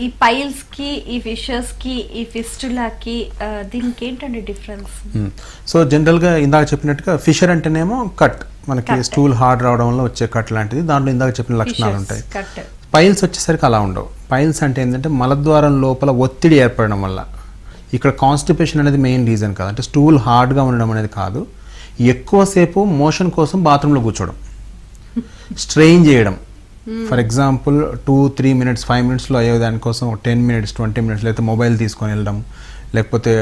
ఈ పైల్స్ కి, ఈ ఫిషర్స్ కి, ఈ ఫిస్టులాకి దీనికి ఏంటండి డిఫరెన్స్? సో జనరల్గా ఇందాక చెప్పినట్టుగా ఫిషర్ అంటేనేమో కట్, మనకి స్టూల్ హార్డ్ రావడం వల్ల వచ్చే కట్ లాంటిది, దాంట్లో ఇందాక చెప్పిన లక్షణాలు ఉంటాయి. పైల్స్ వచ్చేసరికి అలా ఉండవు. పైల్స్ అంటే ఏంటంటే మలద్వారం లోపల ఒత్తిడి ఏర్పడడం వల్ల, ఇక్కడ కాన్స్టిపేషన్ అనేది మెయిన్ రీజన్ కాదు, అంటే స్టూల్ హార్డ్గా ఉండడం అనేది కాదు, ఎక్కువసేపు మోషన్ కోసం బాత్రూంలో కూర్చోవడం, స్ట్రెయిన్ చేయడం. ఫర్ ఎగ్జాంపుల్ 2-3 minutes 5 minutesలో అయ్యే దానికోసం 10 minutes 20 minutes లేకపోతే మొబైల్ తీసుకొని వెళ్ళడం, లేకపోతే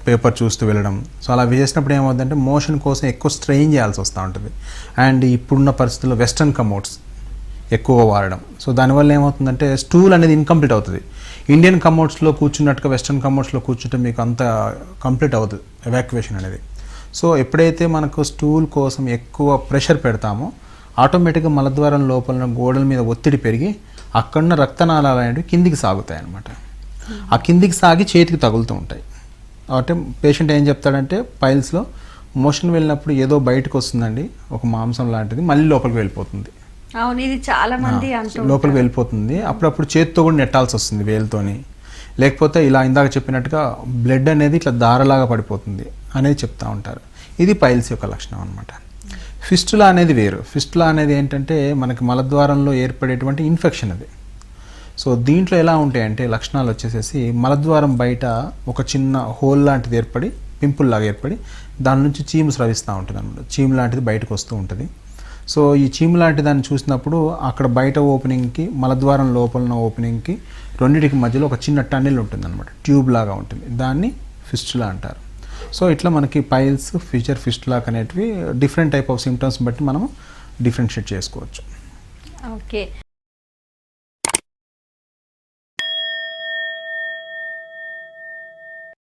పేపర్ చూస్తూ వెళ్ళడం. సో అలా చేసినప్పుడు ఏమవుతుందంటే మోషన్ కోసం ఎక్కువ స్ట్రెయిన్ చేయాల్సి వస్తూ ఉంటుంది. అండ్ ఇప్పుడున్న పరిస్థితుల్లో వెస్ట్రన్ కమోడ్స్ ఎక్కువగా వాడడం, సో దానివల్ల ఏమవుతుందంటే స్టూల్ అనేది ఇన్కంప్లీట్ అవుతుంది. ఇండియన్ కమోడ్స్లో కూర్చున్నట్టుగా వెస్ట్రన్ కమోడ్స్లో కూర్చుంటే మీకు అంత కంప్లీట్ అవుతుంది ఎవాక్యువేషన్ అనేది. సో ఎప్పుడైతే మనకు స్టూల్ కోసం ఎక్కువ ప్రెషర్ పెడతామో ఆటోమేటిక్గా మలద్వారం లోపల గోడల మీద ఒత్తిడి పెరిగి అక్కడున్న రక్తనాళాలు అనేవి కిందికి సాగుతాయి అన్నమాట. ఆ కిందికి సాగి చేతికి తగులుతూ ఉంటాయి. అంటే పేషెంట్ ఏం చెప్తాడంటే పైల్స్లో మోషన్ వెళ్ళినప్పుడు ఏదో బయటకు వస్తుందండి, ఒక మాంసం లాంటిది, మళ్ళీ లోపలికి వెళ్ళిపోతుంది. అవును, ఇది చాలా మంది లోపలికి వెళ్ళిపోతుంది. అప్పుడప్పుడు చేతితో కూడా నెట్టాల్సి వస్తుంది, వేలుతోని. లేకపోతే ఇలా ఇందాక చెప్పినట్టుగా బ్లడ్ అనేది ఇట్లా దారలాగా పడిపోతుంది అనేది చెప్తూ ఉంటారు. ఇది పైల్స్ యొక్క లక్షణం అనమాట. ఫిస్టులా అనేది వేరు. ఫిస్టులా అనేది ఏంటంటే మనకి మలద్వారంలో ఏర్పడేటువంటి ఇన్ఫెక్షన్ అది. సో దీంట్లో ఎలా ఉంటాయంటే లక్షణాలు వచ్చేసేసి మలద్వారం బయట ఒక చిన్న హోల్ లాంటిది ఏర్పడి, పింపుల్ లాగా ఏర్పడి, దాని నుంచి చీము స్రవిస్తూ ఉంటుంది అనమాట. చీము లాంటిది బయటకు వస్తూ ఉంటుంది. సో ఈ చీము లాంటి దాన్ని చూసినప్పుడు అక్కడ బయట ఓపెనింగ్కి, మలద్వారం లోపల ఉన్న ఓపెనింగ్కి రెండింటికి మధ్యలో ఒక చిన్న టన్నెల్ ఉంటుంది అనమాట, ట్యూబ్ లాగా ఉంటుంది. దాన్ని ఫిస్టులా అంటారు. సో ఇట్లా మనకి పైల్స్, ఫిషర్, ఫిస్టులా అనేటివి డిఫరెంట్ టైప్ ఆఫ్ సిమ్టమ్స్ బట్టి మనం డిఫరెన్షియేట్ చేసుకోవచ్చు. ఓకే.